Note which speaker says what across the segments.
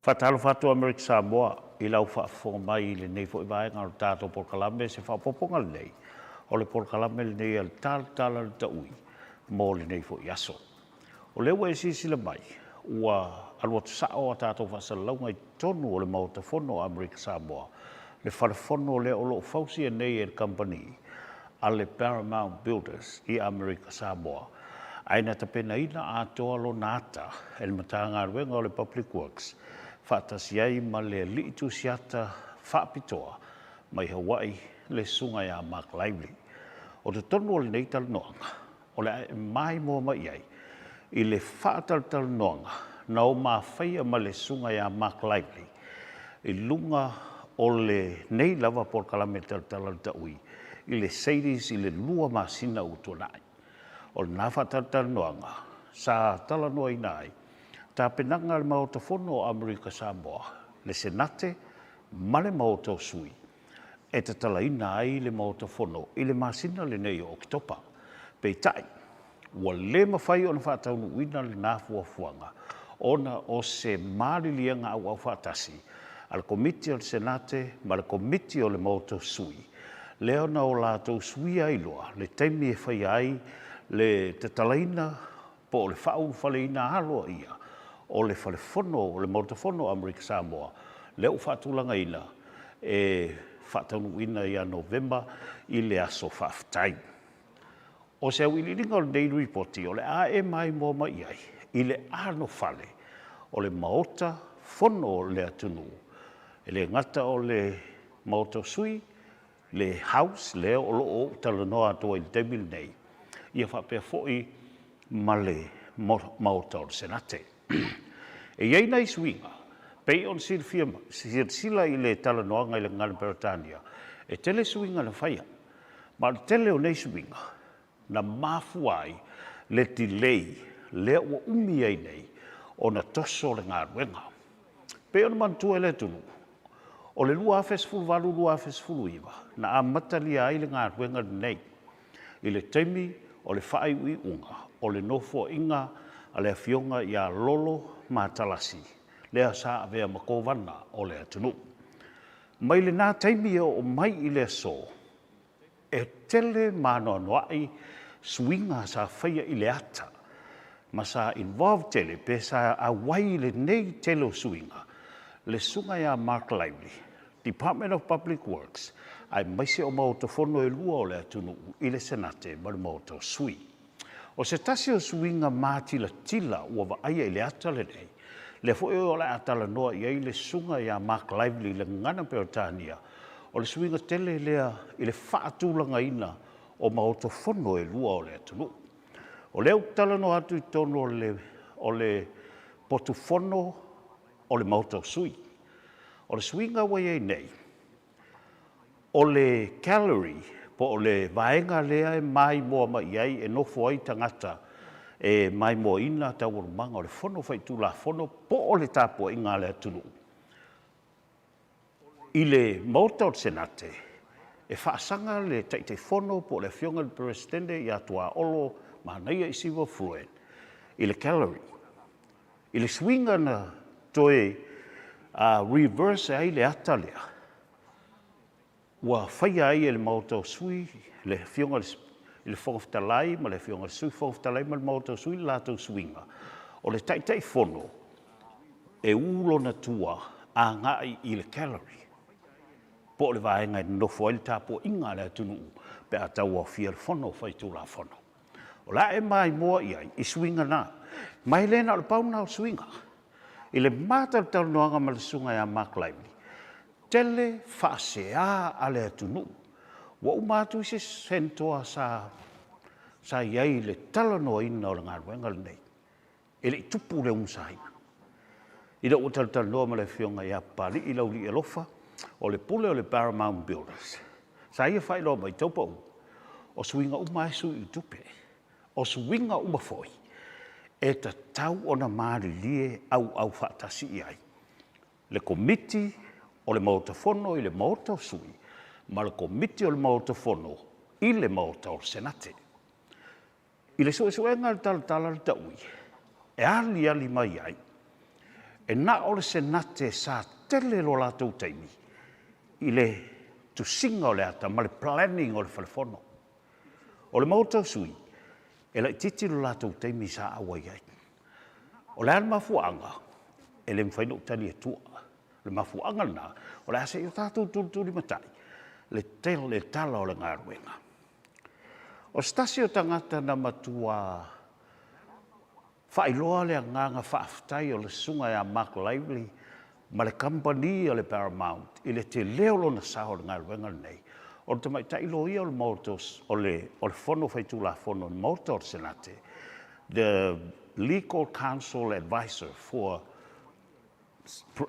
Speaker 1: Fatalo fatu Amercan Samoa I lau whaafo mai I le nei fo I vaenga o tātou porkalame se whaapoponga le nei. O le porkalame le nei al Talatala Le Taui mo le nei fo I aso. O lewa e sisila mai ua alua tasao a tātou whasalaunga I tonu o le mauta Fono Of Amercan Samoa. Le Fale Fono le o loo fausi nei e company a le Paramount Builders I Amercan Samoa. Aina tapena ina a toa lo nata e le matanga ruenga o le Public Works. Whaatasiai ma le liitu siata whaapitoa mai Hawaii le sunga ya Mark Lively. O te tonu o le neital noanga, o le mai mua mai ai, I le whaataltal noanga, na o maa whaia ma le sunga ya Mark Lively. I lunga o le nei lava por kalame Talatala Le Taui, I le seidis I le lua maa sina utonai. O le na whaataltal noanga, sa tala noa inai, tā penanga le mauta Fono Of Amercan Samoa, le senate, ma le mauta sui. E te talaina ai le mauta Fono, I le masina le nei o Oktopa. Pei tai, ua le mawhai o na whaataunu uina le nāfua fuanga, ona o se marilianga au au whaatasi, al komiti o le senate, ma le komiti o le mauta sui. Leona o lātou sui ailoa, le teimi e whai ai, le te talaina, po le whaun whaleina haloa ia, o le Fale Fono, o le mauta Fono Of Amercan Samoa, leo whaatulanga ina, e whaataunu ina ia November, I le aso whaafitai. O se au iliringa o le Daily Report, o le a e mai mua mai ai, I le ano whale, o le mauta Fono o le atunu, e le ngata o le mauta sui, le house, leo o loo talanoa atua I le temil nei, ia whapea foi ma le mauta o le senate. E iei nei swinga, pei on sila I le talanoanga I le ngana Peritania, e tele swinga na whaia, ma tele o nei swinga, na mafuai le delay, le ua umi ai nei, o na toso le ngā ruenga. Pei on mantua le tunu, o le lua afes fulu walu lua afes fulu iwa, na a matalia ai le ngā ruenga nei, I le teimi o le whai ui unga, o le nofo inga, a le fionga ia lolo ma talasi, lea sa avea makovana o le atunu. Mai le nā taimi o mai I le so, e tele mano noai swinga sa whaia I le ata, ma sa involve tele pe sa awai le nei tele swinga, le sunga ia Mark Lively, Department of Public Works, ai maise o mauta Fono e lua o le atunu I le senate ma le mauta sui. O se tasi o swinga mātila tila ua waaia I le ata le nei, le fo o le atala noa I le sunga ia Mark Lively le ngana Peritania, o le swinga tele lea I le whaatulanga ina o mauta Fono e lua o le atunu. O leo tala no atu I tono o le potu Fono o le mauta sui. O le swinga wai nei, o le calorie, po o le vaenga lea e mai moa mai ai e nofo ai tangata e mai moa ina tau manga o le Fono whaitu la Fono po o le tapo inga le atunu. I le mauta o senate e whaasanga le taite Fono po le fionga le presidente I atua olo maanaia I siwa fruen. I le calorie. I le swinga na toe reverse ai le ata lea. Ua whaia ai e le mauta o sui, le fionga le whongaftalai, ma le fionga le sui whongaftalai, ma le mauta o sui, lātou swinga. O le taitei Fono, e ulo na tua a ngai I le calorie. Po le vaenga I nofo ai le tapo inga le atunu, pe a tau au fia le Fono, whaitu la Fono. O la e mai moa iai, I swinga na. Mai lena o le pauna o swinga. I le mata le tau noanga ma le sunga ia Mark Lively. Tele whaasea a le atunu. Wa umatu I se sentoa sa iai le talanoa ina o le ngā ruenga le nei. E le tupu le umsaina. I le utal noa ma le fionga ia pali I lau li elofa o le pule o le Paramount Builders. Sa ia whai loa mai taupa u. O swinga umaisu I tupe. O swinga umafoi. E ta tau o na maari lie au whaatasi I ai. Le komiti o le mauta Fono I le mauta sui, ma le komiti o le mauta Fono I le mauta o senate. I le suenga le Talatala Le Taui, e ali mai ai, E nā ole se nate sa tele lo lātou taimi. I le tu singa o le ata, ma le planning o le Fale Fono. O le mautau sui, e lai titi lo lātou taimi sa awai ai. O le ana mafuanga, e le mwhaino tani e tua. Le mafuanga na, o le ase i o tātou tūturi matai. Le tala o le ngāruenga. O stasi o tangata na matua whailoa le nganga whaaftai o le sunga e a Mark Lively, ma le company o le Paramount, i le te leolo na saho le ngāruenga nei. O le tamai tailo ia o le mautos, o le fono whaitula fono, le mauto o le senate, the legal counsel advisor for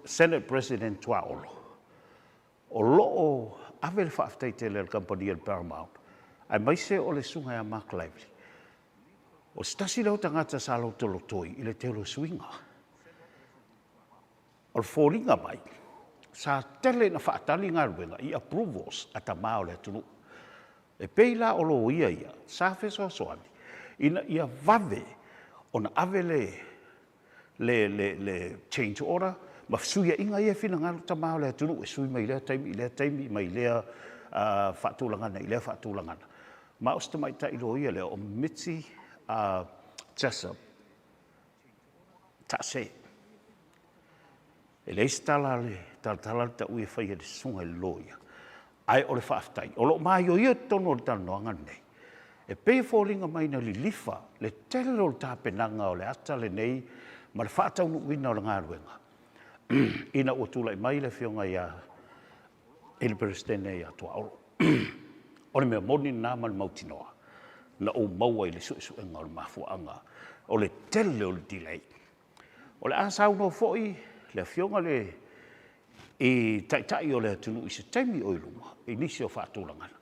Speaker 1: Senate President Tuaolo. O loo ave le whaaftai te le company o le Paramount, ai mai se o le sunga e a Mark Lively. O stasi lau tangata sa lau tolo toi i le telo swinga. O le fōringa mai, sa tele na whaatali ngā ruenga i approvals a ta mao le tunu. E peila o lo ia, sa wheso soani, ina ia vave o na ave le change order, ma suia inga ia whina ngā ta mao le tunu, e sui mai lea taimi, mai lea whaatulangana, i lea whaatulangana. Ma osta mai ta ilo ia lea o mitsi tasa ta se e le stala le Talatala Le Taui e whai le sunga i loia ai o le whaaftai o lo mai o ia tono o le tanoanga nei e pe fōringa mai na li lifa le tele o le tāpenanga o le ata le nei ma le whaataunu wina o le ngāruenga ina ua tūlai mai le whionga ia ele perestene ia Tuaolo o le mea moni nā ma le mautinoa na o maua i le suesuenga o le mafuanga, o le tele o le delay. O le asau no foi, le fionga le i taitai o le atunu i se taimi o ilunga, i nisi o whaatulangana.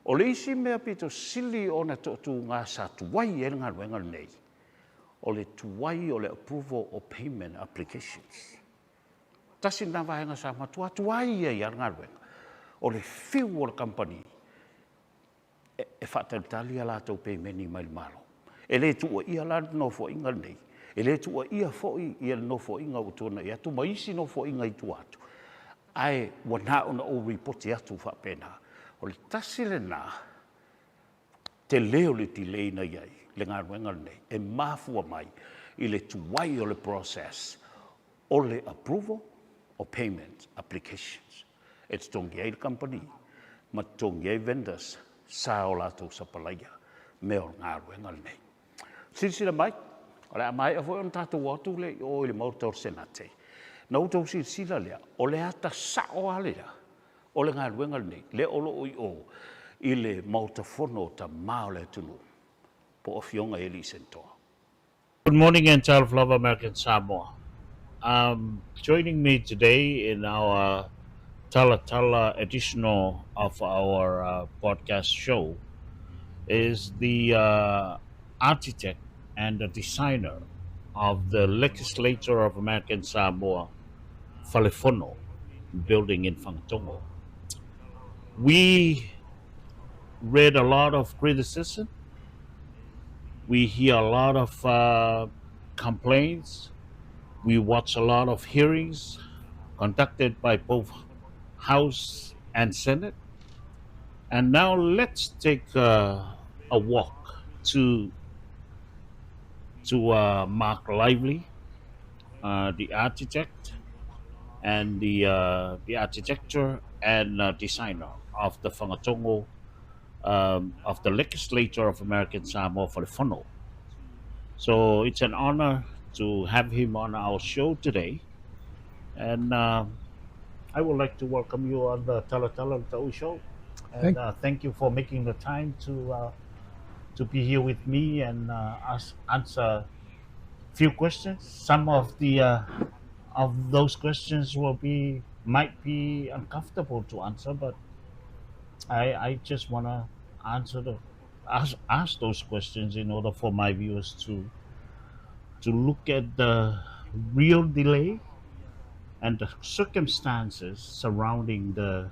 Speaker 1: O le isi mea pito sili o na totu ngā sa tuwai e ngā ruenga nei, o le tuwai o le approval of payment applications. Tasi nā vahenga sa matua tuwai e ngā ruenga, o le fiu o le company, e whaatalitali a lātou pei meni mai malo. E le tua ia la no fo inga nei. E le tua ia fo ia no fo inga utona ia tu maisi no fo inga i tu atu. Ai wana ona o ripoti atu whapena. O le tasi le nā, te leo le ti leina iai, le ngā ruenga nei, e mafua mai i le tuwai o le process o le approval o payment applications. E tongi ai le company, ma tongi ai vendors, sa o lātou sapalaia, me o ngā ruenga nei. Sirisira mai, o le amai a fwoi on tātou watu le o le mauta o senate. Na utau sirisira lea, o le ata sa o alea, o le ngā ruenga nei, le olo i le mauta fono ta mao le tunu, po o fionga eli sentoa.
Speaker 2: Good morning and self-love Amercan Samoa. Joining me today in our Talatala edition of our podcast show is the architect and the designer of the legislature of Amercan Samoa, Fale Fono, building in Whangatongo. We read a lot of criticism. We hear a lot of complaints. We watch a lot of hearings conducted by both House and Senate. And now let's take a walk to Mark Lively, the architect and the architecture and designer of the Whangatongo of the legislature of Amercan Samoa for the Fono. So it's an honor to have him on our show today. And I would like to welcome you on the Talatala Le Taui show. And thank you for making the time to be here with me and answer a few questions. Some of those questions might be uncomfortable to answer, but I just want to ask those questions in order for my viewers to look at the real delay and the circumstances surrounding the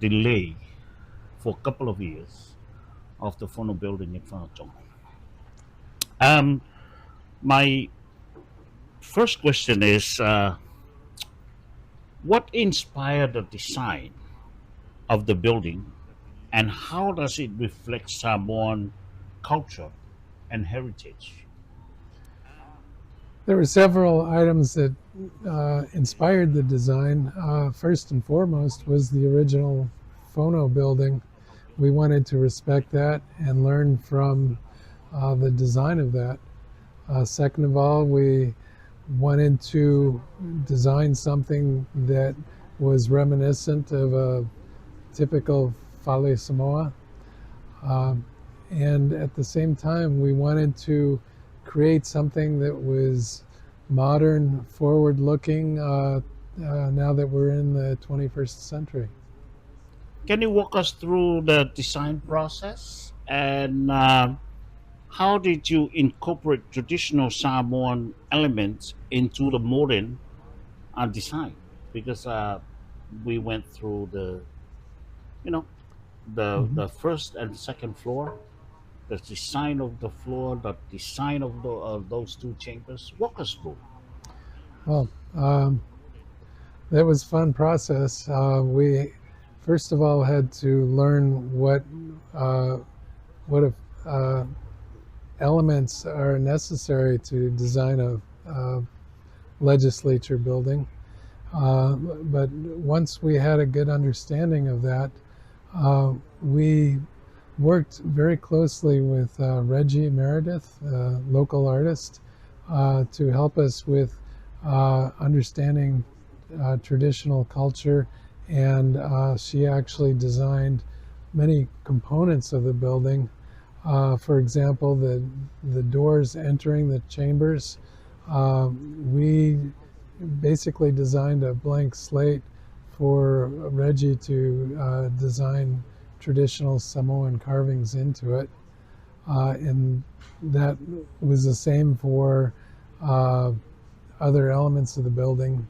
Speaker 2: delay for a couple of years of the Fono building in Whangatongo. My First question is, what inspired the design of the building, and how does it reflect Samoan culture and heritage?
Speaker 3: There were several items that inspired the design. First and foremost was the original Fono building. We wanted to respect that and learn from the design of that. Second of all, we wanted to design something that was reminiscent of a typical Fale Samoa. And at the same time, we wanted to create something that was modern, forward-looking, now that we're in the 21st century.
Speaker 2: Can you walk us through the design process, and how did you incorporate traditional Samoan elements into the modern design? Because we went through you know,
Speaker 3: Mhm.
Speaker 2: the first and second floor, the design of the floor, the design of those two chambers. Walk us through.
Speaker 3: Well, that was a fun process. We first of all had to learn uh, what elements are necessary to design a legislature building. But once we had a good understanding of that, we worked very closely with Reggie Meredith, a local artist, to help us with understanding traditional culture. And she actually designed many components of the building. For example, the doors entering the chambers, we basically designed a blank slate for Reggie to design traditional Samoan carvings into it. And that was the same for uh, other elements of the building,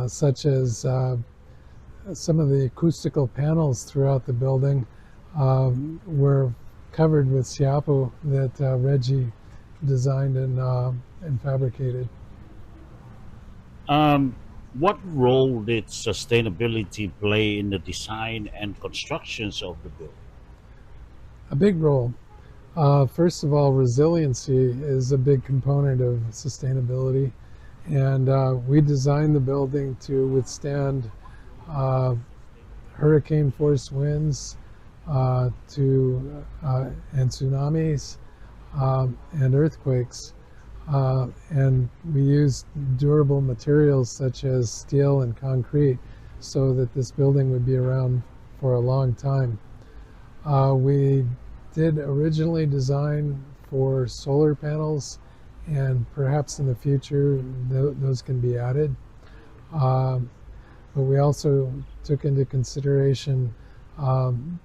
Speaker 3: such as some of the acoustical panels throughout the building were covered with siapu that Reggie designed and fabricated.
Speaker 2: What role did sustainability play in the design and constructions of the building?
Speaker 3: A big role. First of all, resiliency is a big component of sustainability, and we designed the building to withstand uh, hurricane force winds and tsunamis and earthquakes. And we used durable materials such as steel and concrete so that this building would be around for a long time. We did originally design for solar panels, and perhaps in the future those can be added. Um, but we also took into consideration um,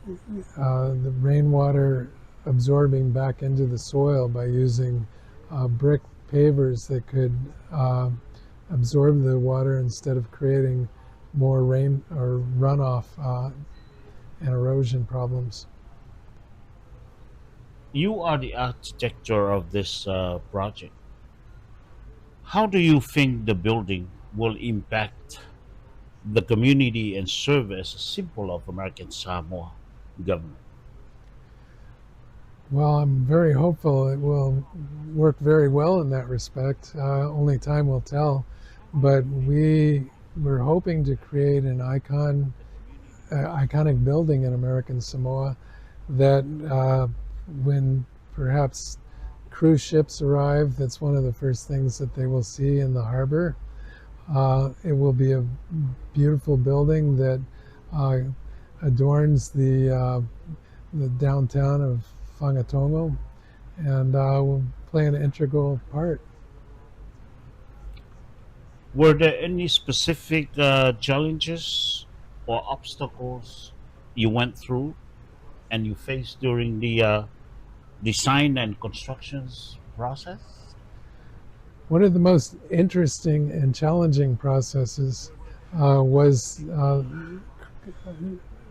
Speaker 3: the rainwater absorbing back into the soil by using brick pavers that could absorb the water instead of creating more rain or runoff and erosion problems.
Speaker 2: You are the architecture of this project. How do you think the building will impact the community and serve as a symbol of American Samoa government?
Speaker 3: Well, I'm very hopeful it will work very well in that respect. Only time will tell. But we're hoping to create an iconic building in American Samoa that when perhaps cruise ships arrive, that's one of the first things that they will see in the harbor. It will be a beautiful building that uh, adorns the downtown of Fangatongo, and will play an integral part.
Speaker 2: Were there any specific challenges or obstacles you went through and you faced during the design and constructions process?
Speaker 3: One of the most interesting and challenging processes was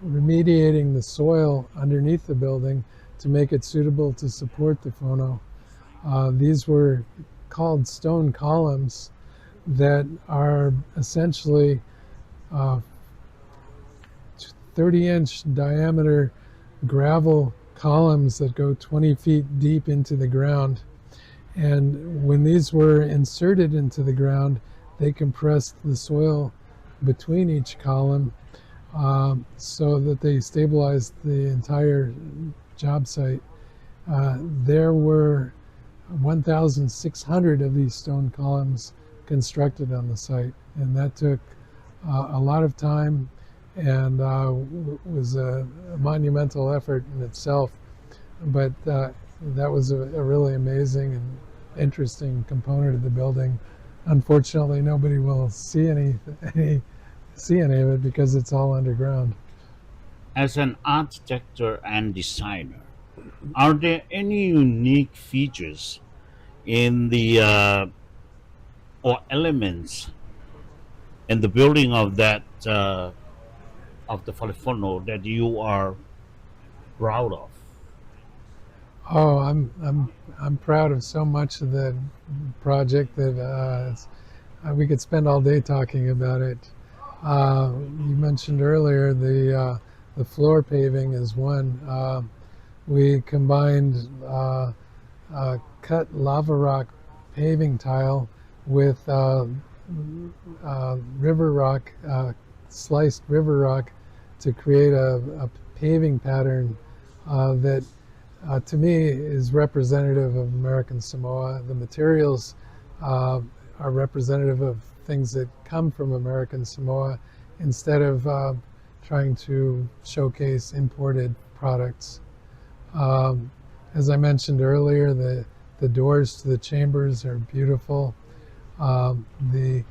Speaker 3: remediating the soil underneath the building to make it suitable to support the phono. These were called stone columns that are essentially 30-inch diameter gravel columns that go 20 feet deep into the ground. And when these were inserted into the ground, they compressed the soil between each column so that they stabilized the entire job site. There were 1,600 of these stone columns constructed on the site, and that took a lot of time and was a monumental effort in itself. But that was a really amazing and interesting component of the building. Unfortunately, nobody will see any of it because it's all underground.
Speaker 2: As an architect and designer, are there any unique features in the or elements in the building of that of the Fale Fono that you are proud of?
Speaker 3: Oh, I'm proud of so much of the project that we could spend all day talking about it. You mentioned earlier the floor paving is one. We combined cut lava rock paving tile with river rock, sliced river rock, to create a paving pattern that to me is representative of American Samoa. The materials are representative of things that come from American Samoa instead of trying to showcase imported products. As I mentioned earlier, the doors to the chambers are beautiful. The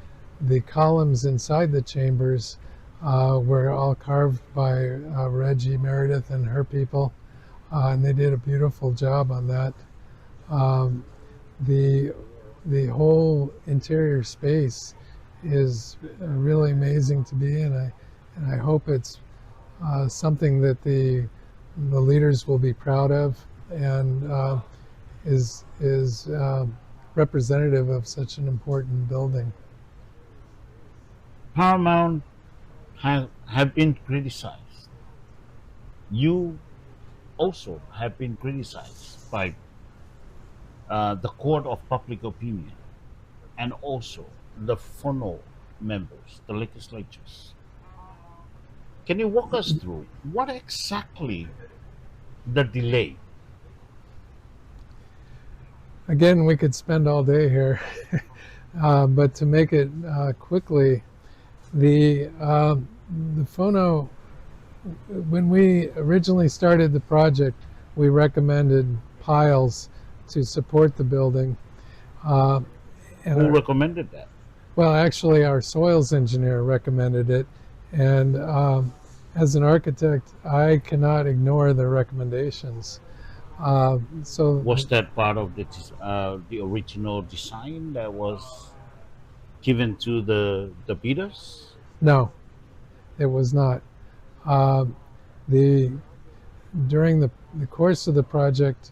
Speaker 3: columns inside the chambers were all carved by Reggie Meredith and her people, and they did a beautiful job on that. The whole interior space is really amazing to be in, and I hope it's something that the leaders will be proud of, and is representative of such an important building.
Speaker 2: Paramount have been criticized. You also have been criticized by the court of public opinion and also the Fono members, the legislatures. Can you walk us through what exactly the delay?
Speaker 3: Again, we could spend all day here, but to make it quickly, the Fono, when we originally started the project, we recommended piles to support the building.
Speaker 2: Who recommended that?
Speaker 3: Well, actually, our soils engineer recommended it, and as an architect, I cannot ignore their recommendations. So
Speaker 2: Was that part of the original design that was given to the bidders?
Speaker 3: no, it was not. Uh, the During the course of the project,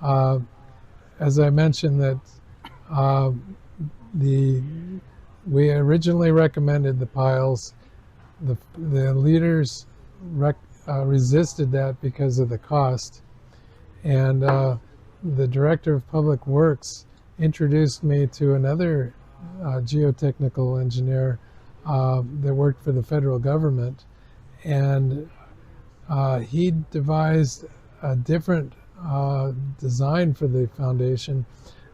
Speaker 3: as I mentioned, that we originally recommended the piles. The leaders resisted that because of the cost, and the director of public works introduced me to another geotechnical engineer that worked for the federal government, and he devised a different design for the foundation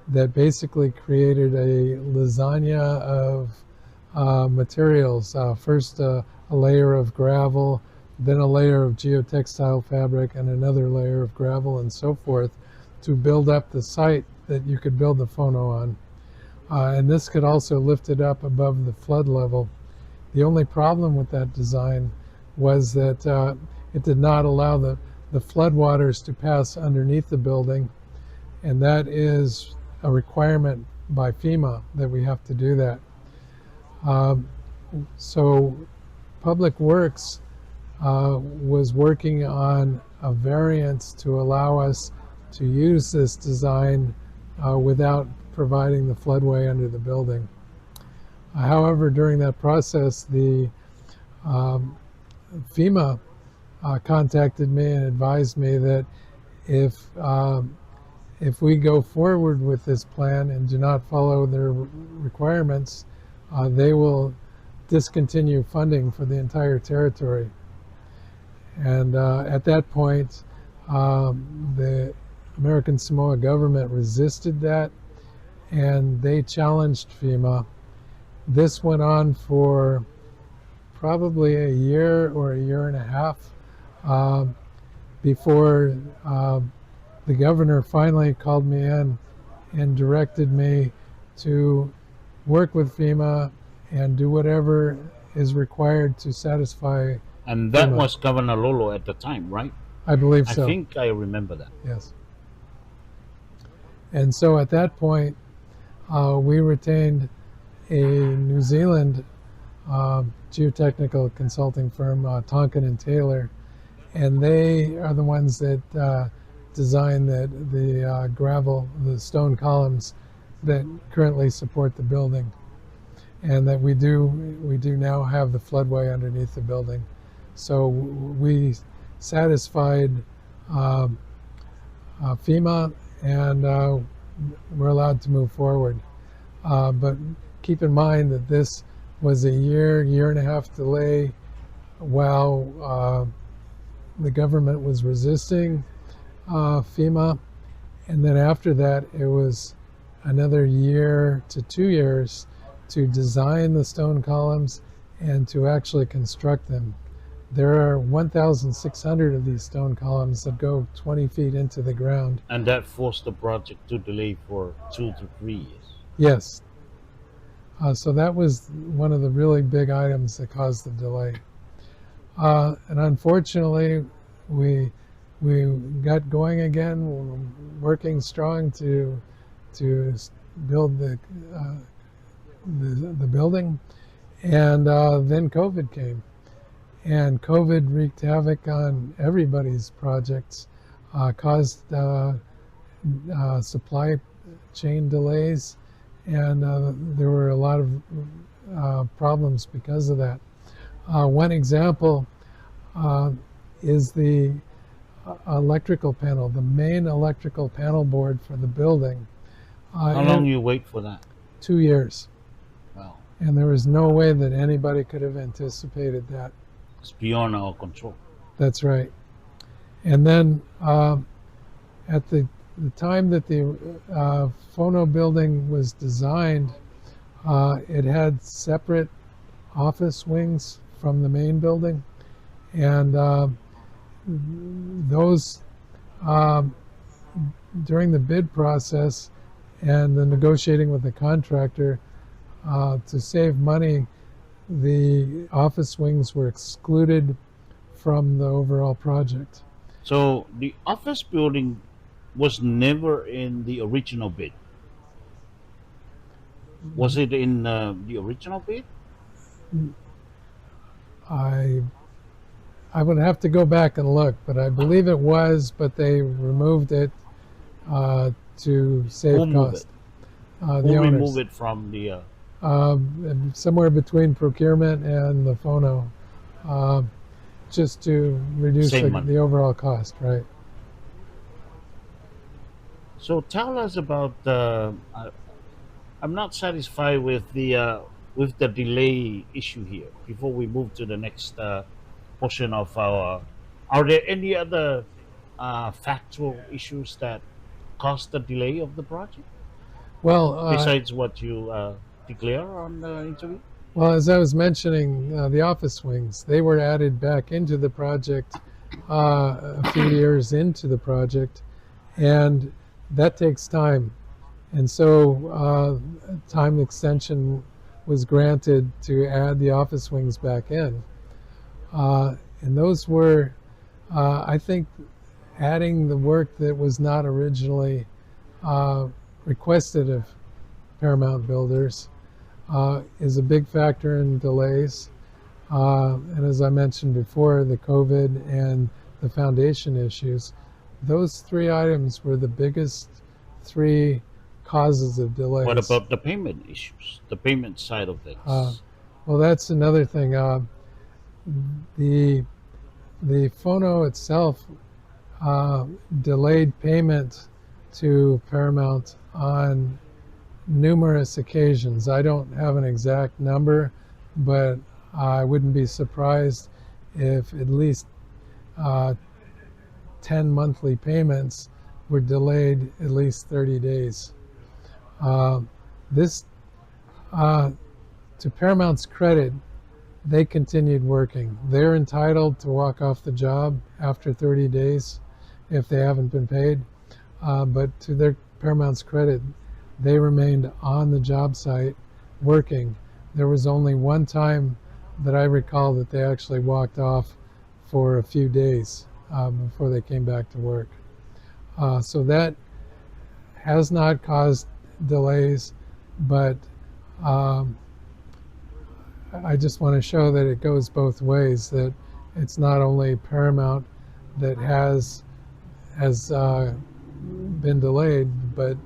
Speaker 3: that basically created a lasagna of materials. First a layer of gravel, then a layer of geotextile fabric, and another layer of gravel, and so forth, to build up the site that you could build the Fono on. And this could also lift it up above the flood level. The only problem with that design was that it did not allow the floodwaters to pass underneath the building, and that is a requirement by FEMA that we have to do that. So Public Works was working on a variance to allow us to use this design without providing the floodway under the building. However, during that process, the FEMA contacted me and advised me that if we go forward with this plan and do not follow their requirements, they will discontinue funding for the entire territory. And at that point, the Amercan Samoa government resisted that, and they challenged FEMA. This went on for probably a year or a year and a half before the governor finally called me in and directed me to work with FEMA and do whatever is required to satisfy.
Speaker 2: And that
Speaker 3: FEMA.
Speaker 2: was Governor Lolo at the time, right?
Speaker 3: I believe so.
Speaker 2: I think I remember that.
Speaker 3: Yes. And so at that point, we retained a New Zealand geotechnical consulting firm, Tonkin and Taylor, and they are the ones that design the gravel, the stone columns that currently support the building, and that we do now have the floodway underneath the building. So we satisfied FEMA, and we're allowed to move forward. But keep in mind that this was a year and a half delay while the government was resisting FEMA, and then after that it was another year to 2 years to design the stone columns and to actually construct them. There are 1,600 of these stone columns that go 20 feet into the ground.
Speaker 2: And that forced the project to delay for 2 to 3 years.
Speaker 3: Yes. So that was one of the really big items that caused the delay. And unfortunately, we got going again, working strong to build the building, and then COVID came, and COVID wreaked havoc on everybody's projects, caused supply chain delays, and there were a lot of problems because of that. One example is the electrical panel, the main electrical panel board for the building.
Speaker 2: How long you wait for that?
Speaker 3: 2 years.
Speaker 2: Wow.
Speaker 3: And there was no way that anybody could have anticipated that.
Speaker 2: It's beyond our control.
Speaker 3: That's right. And then at the time that the Fono building was designed, it had separate office wings from the main building, and those during the bid process and the negotiating with the contractor, to save money, the office wings were excluded from the overall project.
Speaker 2: So the office building was never in the original bid. Was it in the original bid?
Speaker 3: I would have to go back and look, but I believe it was, but they removed it to save
Speaker 2: Who moved
Speaker 3: cost.
Speaker 2: it?
Speaker 3: The
Speaker 2: Who
Speaker 3: owners.
Speaker 2: removed it from the...
Speaker 3: Somewhere between procurement and the Fono, just to reduce the overall cost, right?
Speaker 2: So tell us about I'm not satisfied with the delay issue here. Before we move to the next portion of our, are there any other factual issues that caused the delay of the project?
Speaker 3: Well,
Speaker 2: besides what you declare on the interview?
Speaker 3: Well, as I was mentioning, the office wings, they were added back into the project a few years into the project, and that takes time. And so time extension was granted to add the office wings back in. And those were, I think, adding the work that was not originally requested of Paramount Builders is a big factor in delays. And as I mentioned before, the COVID and the foundation issues, those three items were the biggest three causes of delays.
Speaker 2: What about the payment issues, the payment side of things?
Speaker 3: Well, that's another thing. The Fono itself delayed payment to Paramount on numerous occasions. I don't have an exact number, but I wouldn't be surprised if at least 10 monthly payments were delayed at least 30 days. This, to Paramount's credit, they continued working. They're entitled to walk off the job after 30 days if they haven't been paid. But to their Paramount's credit, they remained on the job site working. There was only one time that I recall that they actually walked off for a few days before they came back to work. So that has not caused delays, but I just want to show that it goes both ways, that it's not only Paramount that has been delayed, but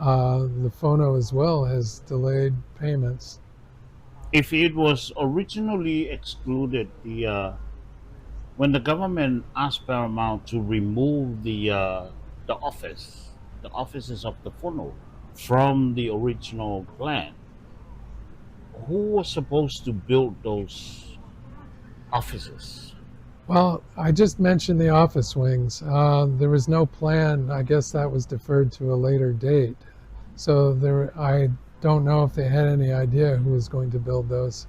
Speaker 3: the Fono as well has delayed payments.
Speaker 2: If it was originally excluded, when the government asked Paramount to remove the offices of the Fono from the original plan, who was supposed to build those offices?
Speaker 3: Well, I just mentioned the office wings. There was no plan. I guess that was deferred to a later date. So I don't know if they had any idea who was going to build those.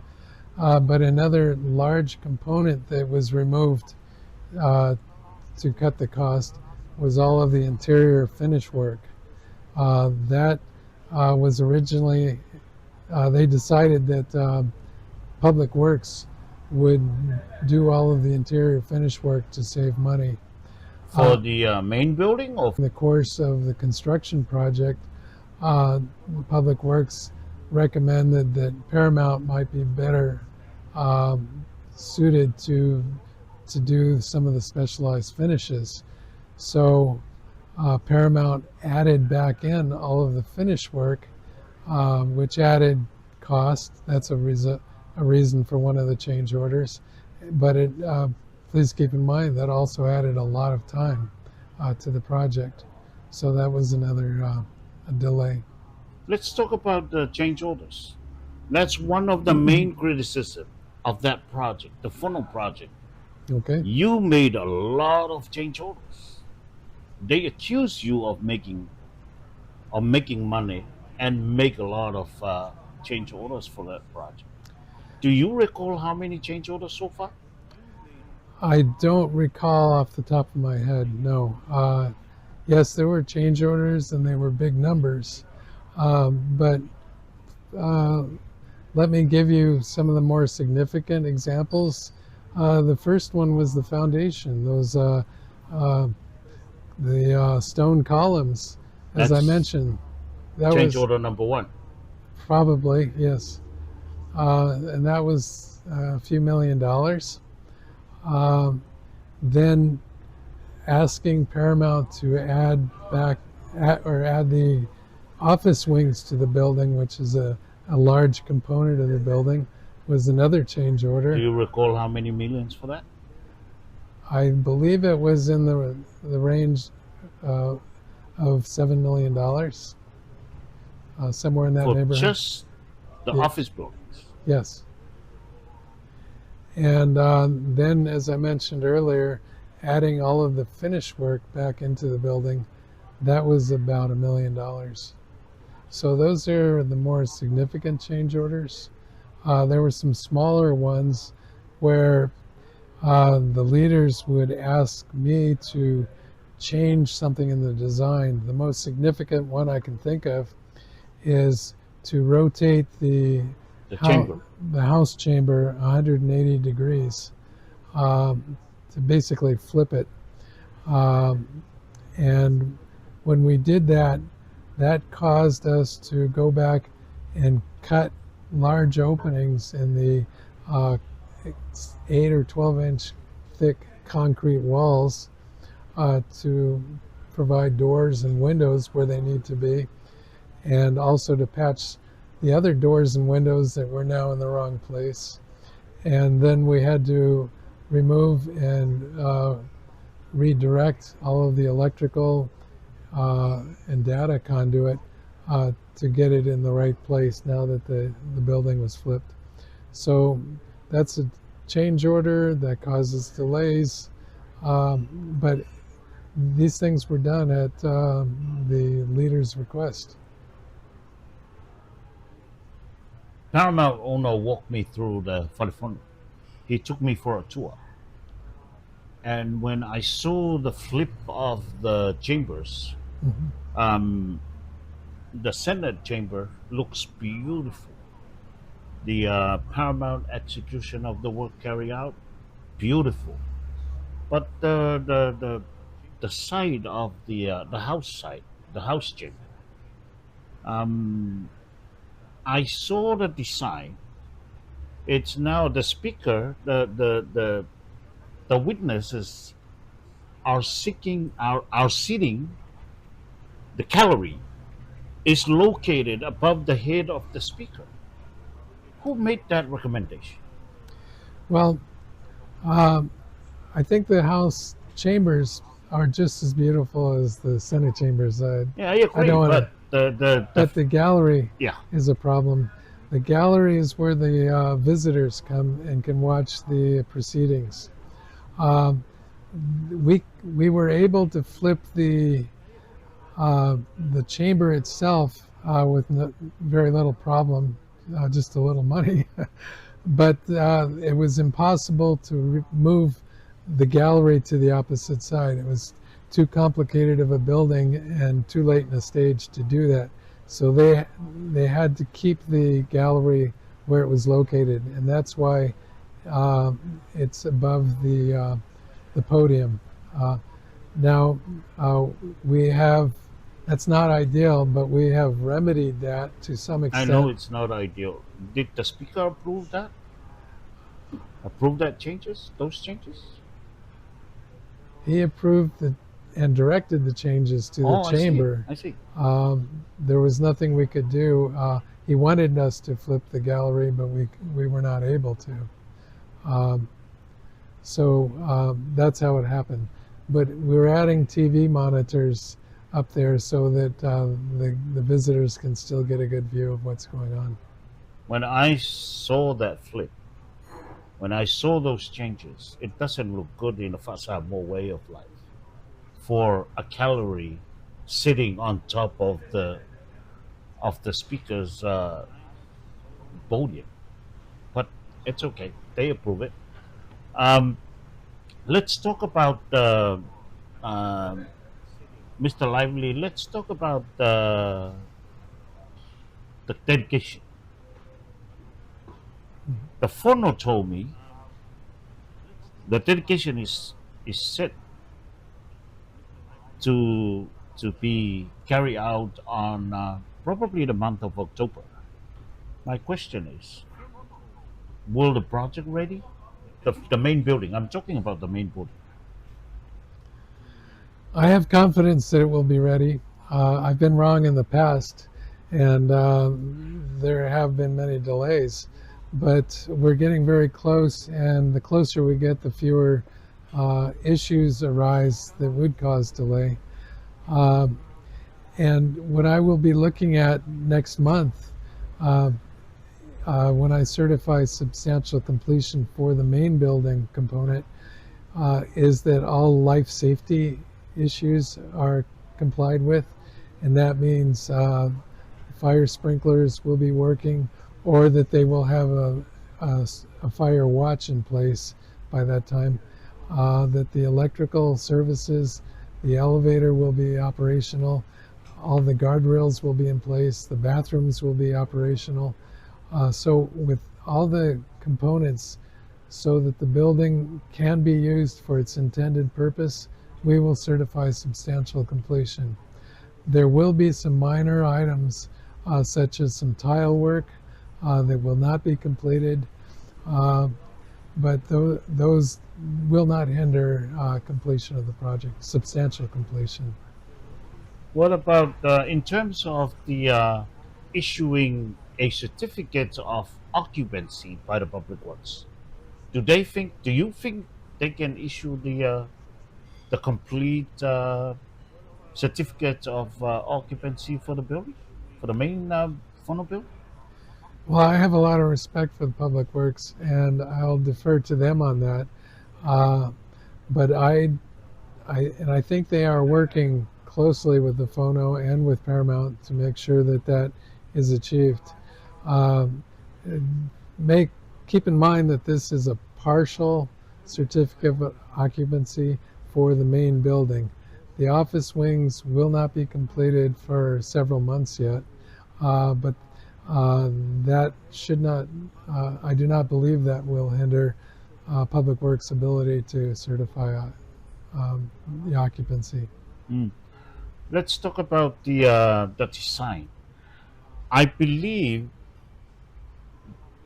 Speaker 3: But another large component that was removed to cut the cost was all of the interior finish work. That was originally, they decided that Public Works would do all of the interior finish work to save money.
Speaker 2: For the main building? Or
Speaker 3: in the course of the construction project, Public Works recommended that Paramount might be better suited to do some of the specialized finishes. So Paramount added back in all of the finish work, which added cost. That's a reason for one of the change orders. But please keep in mind that also added a lot of time to the project. So that was another delay.
Speaker 2: let's talk about the change orders. That's one of the main criticism of that project, the funnel project.
Speaker 3: Okay.
Speaker 2: You made a lot of change orders. They accuse you of making money and make a lot of change orders for that project. Do you recall how many change orders so far?
Speaker 3: I don't recall off the top of my head, no. Yes, there were change orders and they were big numbers. But let me give you some of the more significant examples. The first one was the foundation, the stone columns, as I
Speaker 2: That's
Speaker 3: mentioned. That
Speaker 2: change
Speaker 3: was
Speaker 2: order number one.
Speaker 3: probably, yes. And that was a few $1 million. Then asking Paramount to add the office wings to the building, which is a large component of the building, was another change order.
Speaker 2: Do you recall how many millions for that?
Speaker 3: I believe it was in the range of $7 million, somewhere in that
Speaker 2: For
Speaker 3: neighborhood.
Speaker 2: just the
Speaker 3: Yeah.
Speaker 2: office buildings.
Speaker 3: Yes. And then, as I mentioned earlier, adding all of the finish work back into the building, that was about $1 million. So those are the more significant change orders. There were some smaller ones where the leaders would ask me to change something in the design. The most significant one I can think of is to rotate the
Speaker 2: chamber.
Speaker 3: The house chamber 180 degrees, to basically flip it. And when we did that, that caused us to go back and cut large openings in the 8 or 12-inch thick concrete walls to provide doors and windows where they need to be. and also to patch the other doors and windows that were now in the wrong place. And then we had to remove and redirect all of the electrical and data conduit to get it in the right place now that the building was flipped. So that's a change order that causes delays, but these things were done at the leader's request.
Speaker 2: Paramount owner walked me through the Fale Fono. He took me for a tour. And when I saw the flip of the chambers,
Speaker 3: Mm-hmm.
Speaker 2: the Senate chamber looks beautiful. The paramount execution of the work carried out, beautiful. But the side of the house side, the house chamber, um, I saw the design. It's now the speaker, the witnesses are seeking are sitting. The gallery is located above the head of the speaker. Who made that recommendation?
Speaker 3: Well, um, I think the House chambers are just as beautiful as the Senate chambers.
Speaker 2: Yeah, I
Speaker 3: I
Speaker 2: agree,
Speaker 3: don't want to,
Speaker 2: but
Speaker 3: but the gallery
Speaker 2: yeah,
Speaker 3: is a problem. The gallery is where the visitors come and can watch the proceedings. Um, we were able to flip the chamber itself with very little problem, just a little money. But it was impossible to move the gallery to the opposite side. It was too complicated of a building and too late in the stage to do that. So they had to keep the gallery where it was located, and that's why it's above the podium. Now we have, that's not ideal, but we have remedied that to some
Speaker 2: I know
Speaker 3: extent.
Speaker 2: it's not ideal. Did the speaker approve that? Approve that changes? Those changes?
Speaker 3: He approved and directed the changes to the
Speaker 2: Oh,
Speaker 3: chamber.
Speaker 2: I see.
Speaker 3: There was nothing we could do. He wanted us to flip the gallery, but we were not able to. Um, so that's how it happened. But we're adding TV monitors up there so that the visitors can still get a good view of what's going on.
Speaker 2: When I saw that flip, when I saw those changes, it doesn't look good in a Samoa way of life for a gallery sitting on top of the speaker's podium. But it's okay; they approve it. Um, let's talk about um Mr. Lively. Let's talk about the dedication. The Fono told me the dedication is set to be carried out on probably the month of October. My question is, will the project ready? The main building. I'm talking about the main building.
Speaker 3: I have confidence that it will be ready. I've been wrong in the past, and there have been many delays, but we're getting very close, and the closer we get, the fewer issues arise that would cause delay. Um, and what I will be looking at next month, uh, when I certify substantial completion for the main building component, is that all life safety issues are complied with, and that means fire sprinklers will be working, or that they will have a fire watch in place by that time, that the electrical services, the elevator will be operational, all the guardrails will be in place, the bathrooms will be operational. So with all the components so that the building can be used for its intended purpose, we will certify substantial completion. There will be some minor items such as some tile work that will not be completed, but those will not hinder completion of the project, substantial completion.
Speaker 2: What about in terms of the issuing a certificate of occupancy by the public works? Do you think they can issue the complete certificate of occupancy for the building, for the main funnel building?
Speaker 3: Well, I have a lot of respect for the Public Works, and I'll defer to them on that. Uh, but I think they are working closely with the Fono and with Paramount to make sure that that is achieved. Um, make Keep in mind that this is a partial certificate of occupancy for the main building. The office wings will not be completed for several months yet, but that should not. I do not believe that will hinder Public Works' ability to certify the occupancy.
Speaker 2: Mm. Let's talk about the design. I believe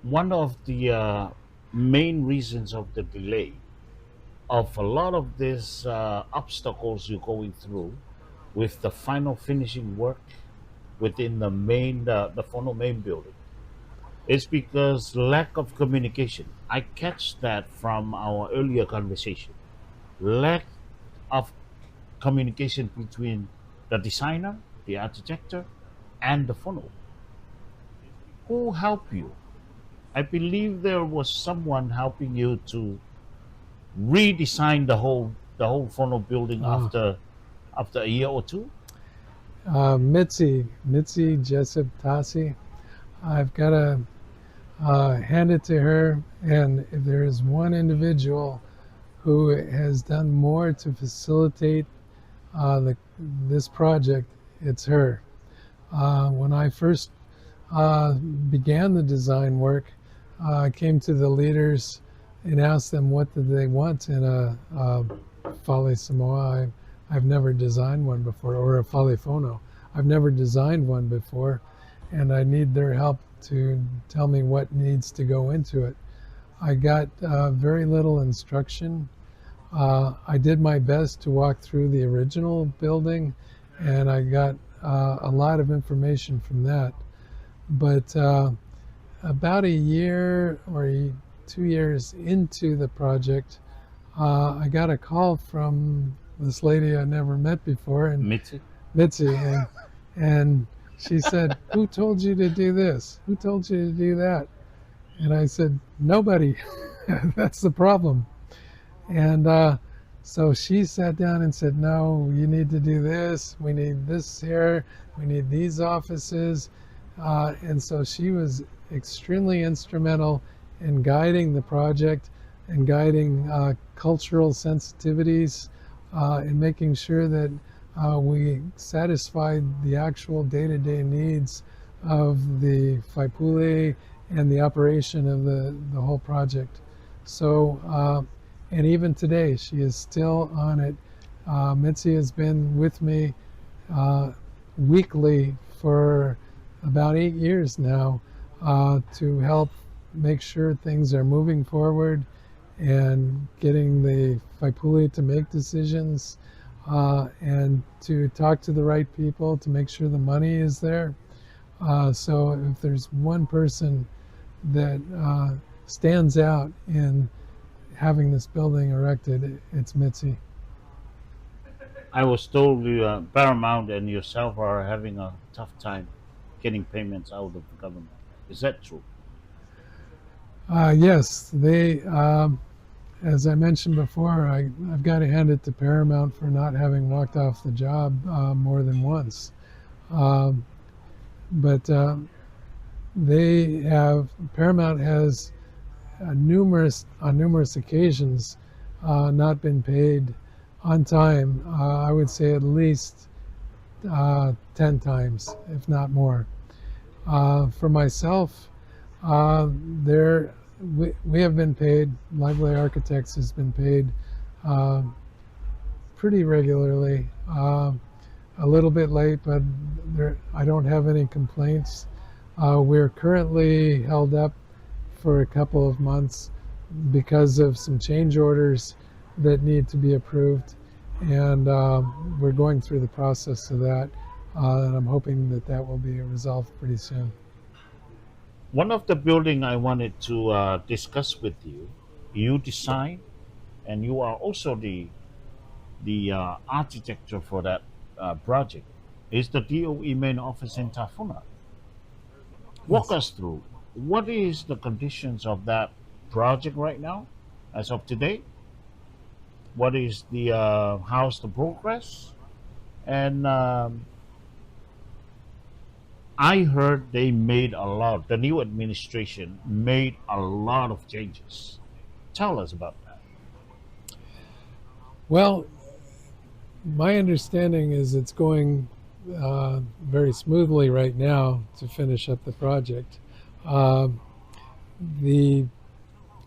Speaker 2: one of the main reasons of the delay of a lot of these obstacles you're going through with the final finishing work within the Fono main building is because lack of communication. I catch that from our earlier conversation. Lack of communication between the designer, the architect, and the Fono. Who helped you? I believe there was someone helping you to redesign the whole Fono building
Speaker 3: Uh,
Speaker 2: after a year or two.
Speaker 3: Mitzi Jessup Tassi. I've got to hand it to her. And if there is one individual who has done more to facilitate this project, it's her. When I first began the design work, I came to the leaders and asked them what did they want in a Fale Samoa. I've never designed one before, or a Fale Fono. I've never designed one before, and I need their help to tell me what needs to go into it. I got very little instruction. I did my best to walk through the original building, and I got a lot of information from that. But about a year or 2 years into the project, I got a call from this lady I never met before, and
Speaker 2: Mitzi?
Speaker 3: Mitzi, and she said, "Who told you to do this? Who told you to do that?" And I said, "Nobody." That's the problem. And so she sat down and said, "No, you need to do this. We need this here. We need these offices." And so she was extremely instrumental in guiding the project and guiding cultural sensitivities and making sure that we satisfied the actual day-to-day needs of the Faipule and the operation of the whole project. So, and even today, she is still on it. Mitzi has been with me weekly for about 8 years now to help make sure things are moving forward and getting the Faipule to make decisions and to talk to the right people to make sure the money is there. So if there's one person that stands out in having this building erected, it's Mitzi.
Speaker 2: I was told Paramount and yourself are having a tough time getting payments out of the government. Is that true?
Speaker 3: Yes, as I mentioned before, I've got to hand it to Paramount for not having walked off the job more than once. Um, but Paramount has on numerous occasions not been paid on time. I would say at least 10 times, if not more. For myself, we have been paid. Lively Architects has been paid pretty regularly. A little bit late, but I don't have any complaints. We're currently held up for a couple of months because of some change orders that need to be approved. and we're going through the process of that, and I'm hoping that that will be resolved pretty soon.
Speaker 2: One of the building I wanted to discuss with you, you design, and you are also the architecture for that project, is the DOE main office in Tafuna. Walk
Speaker 3: Yes.
Speaker 2: us through what is the conditions of that project right now, as of today. What is the how's the progress? And I heard they made a lot. The new administration made a lot of changes. Tell us about that.
Speaker 3: Well, my understanding is it's going very smoothly right now to finish up the project. Uh, the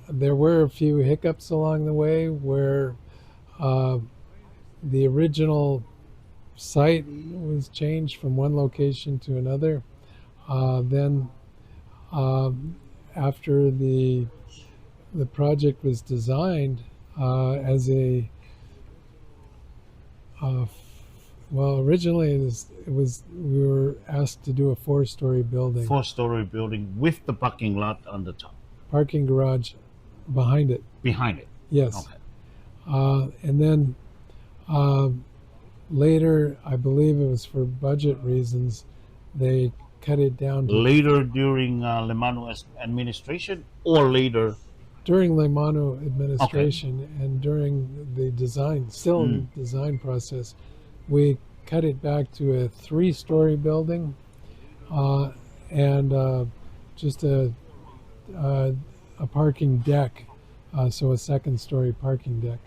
Speaker 3: There were a few hiccups along the way where uh, the original site was changed from one location to another. Then, um, after the project was designed as a uh, well, originally it was we were asked to do a four-story building,
Speaker 2: 4-story building with the parking lot on the top,
Speaker 3: parking garage behind it.
Speaker 2: behind it.
Speaker 3: Yes,
Speaker 2: Okay.
Speaker 3: and then uh, later, I believe it was for budget reasons, they cut it down to
Speaker 2: Later during Lemano's administration or later?
Speaker 3: during Leimano
Speaker 2: Okay.
Speaker 3: administration and during the design, still
Speaker 2: Mm.
Speaker 3: in the design process, we cut it back to a three-story building uh, and just a, a parking deck, so a second-story parking deck.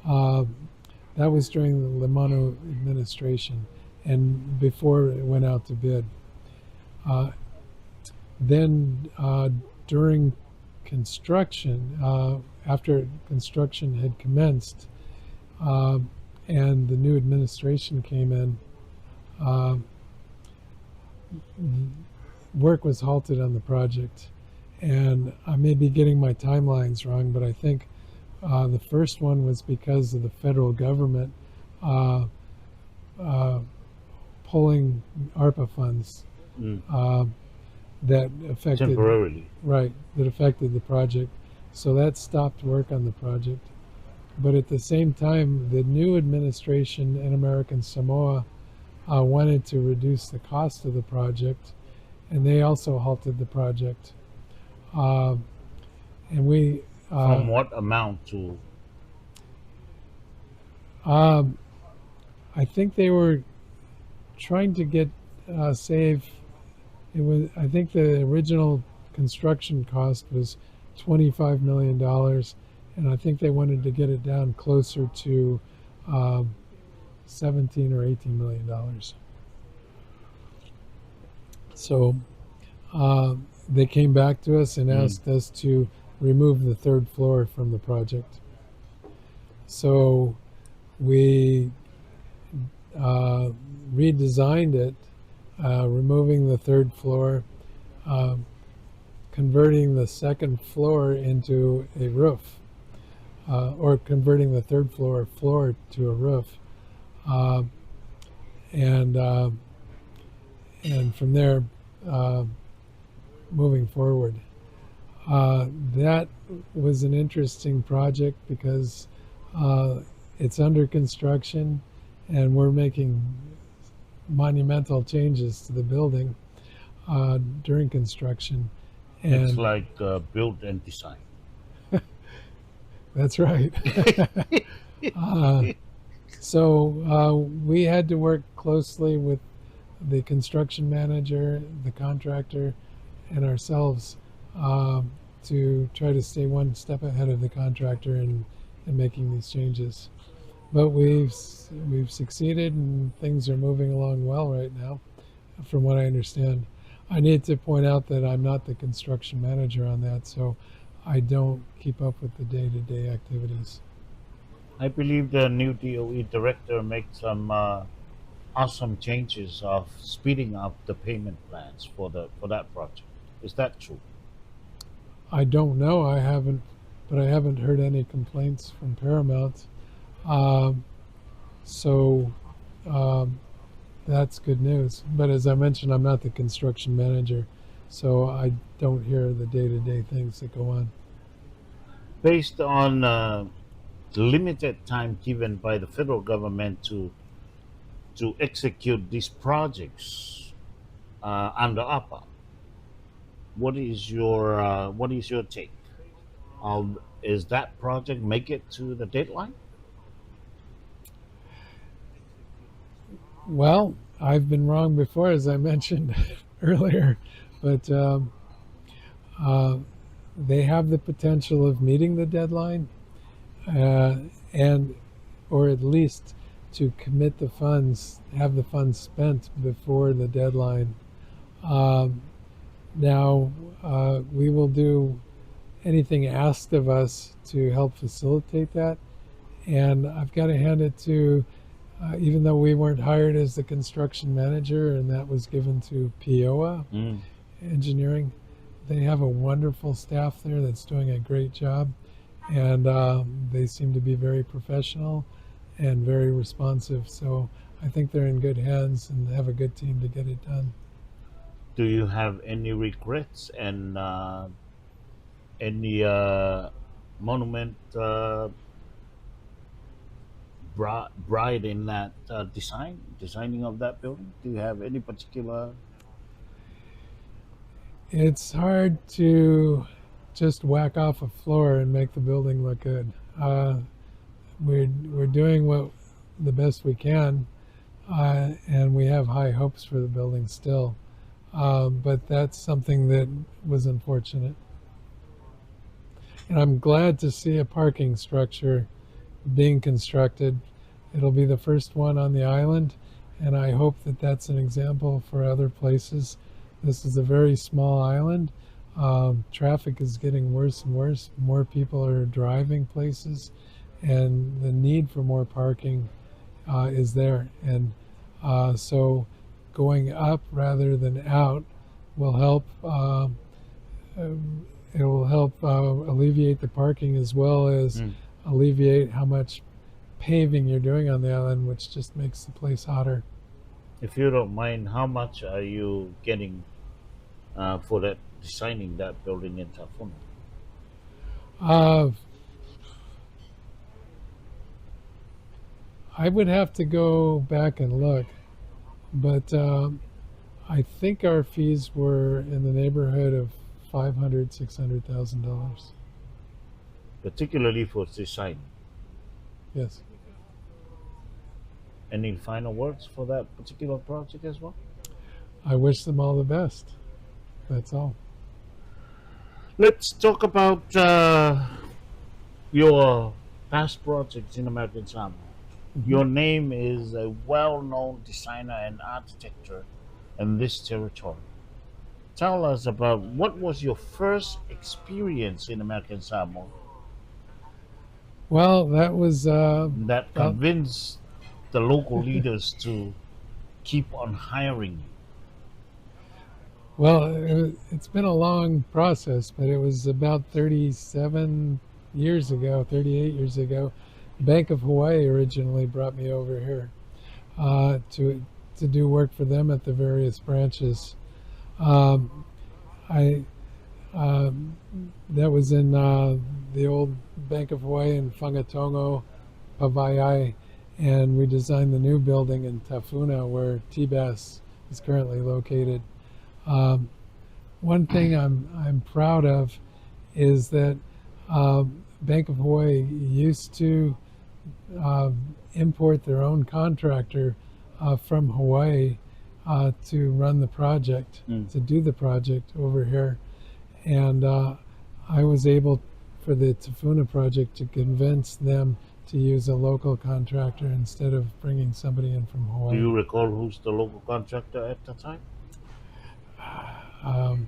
Speaker 3: Uh, that was during the Lemano administration and before it went out to bid. Uh, then during construction, after construction had commenced uh, and the new administration came in, uh, work was halted on the project. And I may be getting my timelines wrong, but I think the first one was because of the federal government uh, uh, pulling ARPA funds
Speaker 2: Mm.
Speaker 3: uh, that affected
Speaker 2: Temporarily.
Speaker 3: right that affected the project. So that stopped work on the project. But at the same time, the new administration in American Samoa wanted to reduce the cost of the project, and they also halted the project. Uh, and we,
Speaker 2: From what amount to?
Speaker 3: um, I think they were trying to get save. It was. I think the original construction cost was $25 million, and I think they wanted to get it down closer to 17 or $18 million. So they came back to us and
Speaker 2: Mm.
Speaker 3: asked us to remove the third floor from the project. So we redesigned it, removing the third floor, uh, converting the second floor into a roof, or converting the third floor to a roof, uh, and from there moving forward. That was an interesting project because it's under construction and we're making monumental changes to the building during construction. And
Speaker 2: It's like build and design.
Speaker 3: that's right. uh, so we had to work closely with the construction manager, the contractor, and ourselves to try to stay one step ahead of the contractor in making these changes. But we've succeeded and things are moving along well right now, from what I understand. I need to point out that I'm not the construction manager on that, so I don't keep up with the day-to-day activities.
Speaker 2: I believe the new DOE director made some awesome changes of speeding up the payment plans for that project. Is that true?
Speaker 3: I don't know. I haven't heard any complaints from Paramount. Um, So um, that's good news. But as I mentioned, I'm not the construction manager, so I don't hear the day-to-day things that go on.
Speaker 2: Based on the limited time given by the federal government to execute these projects under APA, what is your take? Is that project make it to the deadline?
Speaker 3: Well, I've been wrong before, as I mentioned earlier, but uh, they have the potential of meeting the deadline, uh, and or at least to commit the funds, have the funds spent before the deadline. Um, Now, we will do anything asked of us to help facilitate that. And I've got to hand it to, even though we weren't hired as the construction manager and that was given to PIOA
Speaker 2: Mm.
Speaker 3: Engineering, they have a wonderful staff there that's doing a great job. And they seem to be very professional and very responsive. So I think they're in good hands and have a good team to get it done.
Speaker 2: Do you have any regrets and any monument bride in that designing of that building? Do you have any particular?
Speaker 3: It's hard to just whack off a floor and make the building look good. We're doing what the best we can, and we have high hopes for the building still. But that's something that was unfortunate. And I'm glad to see a parking structure being constructed. It'll be the first one on the island, and I hope that that's an example for other places. This is a very small island. Traffic is getting worse and worse. More people are driving places, and the need for more parking is there. And so going up rather than out will help. It will help alleviate the parking as well as
Speaker 2: Mm.
Speaker 3: alleviate how much paving you're doing on the island, which just makes the place hotter.
Speaker 2: If you don't mind, how much are you getting for that designing that building in Tafono?
Speaker 3: Uh, I would have to go back and look, but I think our fees were in the neighborhood of $500,000, $600,000.
Speaker 2: Particularly for design.
Speaker 3: Yes.
Speaker 2: Any final words for that particular project as well?
Speaker 3: I wish them all the best. That's all.
Speaker 2: Let's talk about your past projects in American Samoa.
Speaker 3: Mm-hmm.
Speaker 2: Your name is a well-known designer and architecture in this territory. Tell us about what was your first experience in American Samoa
Speaker 3: Well, that was
Speaker 2: that
Speaker 3: about
Speaker 2: convinced the local leaders to keep on hiring you.
Speaker 3: well, it's been a long process, but it was about 37 years ago, 38 years ago. Bank of Hawaii originally brought me over here to do work for them at the various branches. Um, I that was in the old Bank of Hawaii in Whangatongo, Pavaiai, and we designed the new building in Tafuna where TBAS is currently located. Um, One thing I'm proud of is that Bank of Hawaii used to uh, import their own contractor from Hawaii to run the project,
Speaker 2: Mm.
Speaker 3: to do the project over here, and I was able for the Tafuna project to convince them to use a local contractor instead of bringing somebody in from
Speaker 2: Do
Speaker 3: Hawaii.
Speaker 2: you recall who's the local contractor at the time?
Speaker 3: Um,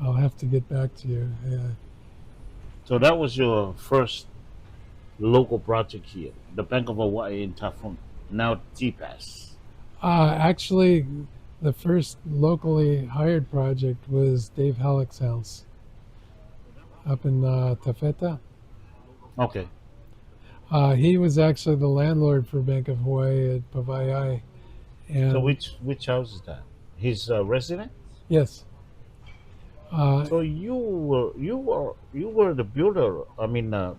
Speaker 3: I'll have to get back to you.
Speaker 2: So that was your first local project here, the Bank of Hawaii in Tafuna, now TPAS.
Speaker 3: Actually, the first locally hired project was Dave Halleck's house up in Tafeta.
Speaker 2: Okay.
Speaker 3: He was actually the landlord for Bank of Hawaii at Pavaiai. And
Speaker 2: So which house is that? His residence?
Speaker 3: yes, uh,
Speaker 2: So you were the builder. I mean, the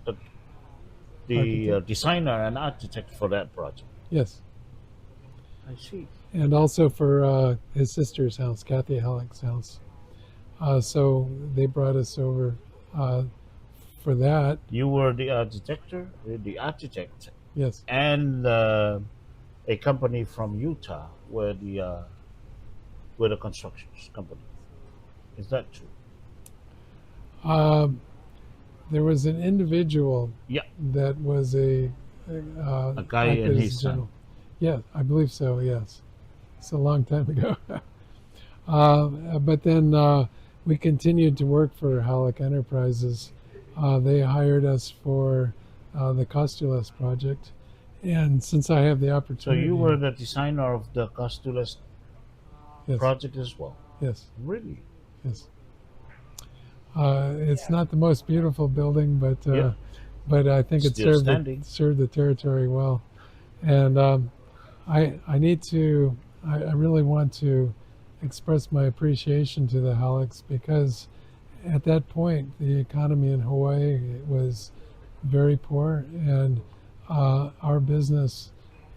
Speaker 3: architect.
Speaker 2: designer and architect for that project.
Speaker 3: Yes,
Speaker 2: I see.
Speaker 3: and also for his sister's house, Kathy Halleck's house. So they brought us over for that.
Speaker 2: You were the architect,
Speaker 3: Yes,
Speaker 2: and a company from Utah were the construction company. Is that true?
Speaker 3: um, there was an individual
Speaker 2: Yeah,
Speaker 3: that was
Speaker 2: a guy
Speaker 3: acted
Speaker 2: and
Speaker 3: as
Speaker 2: his
Speaker 3: general.
Speaker 2: son.
Speaker 3: Yeah, I believe so. Yes, it's a long time ago. But then we continued to work for Halleck Enterprises. They hired us for the Costulas project, and since I have the
Speaker 2: So
Speaker 3: opportunity,
Speaker 2: you were the designer of the Costulas
Speaker 3: yes,
Speaker 2: project as well.
Speaker 3: yes,
Speaker 2: Really?
Speaker 3: yes. It's not the most beautiful building,
Speaker 2: Yeah.
Speaker 3: but I think it
Speaker 2: Still standing.
Speaker 3: served the territory well. And I need to I really want to express my appreciation to the Hallecks because at that point the economy in Hawaii was very poor, and our business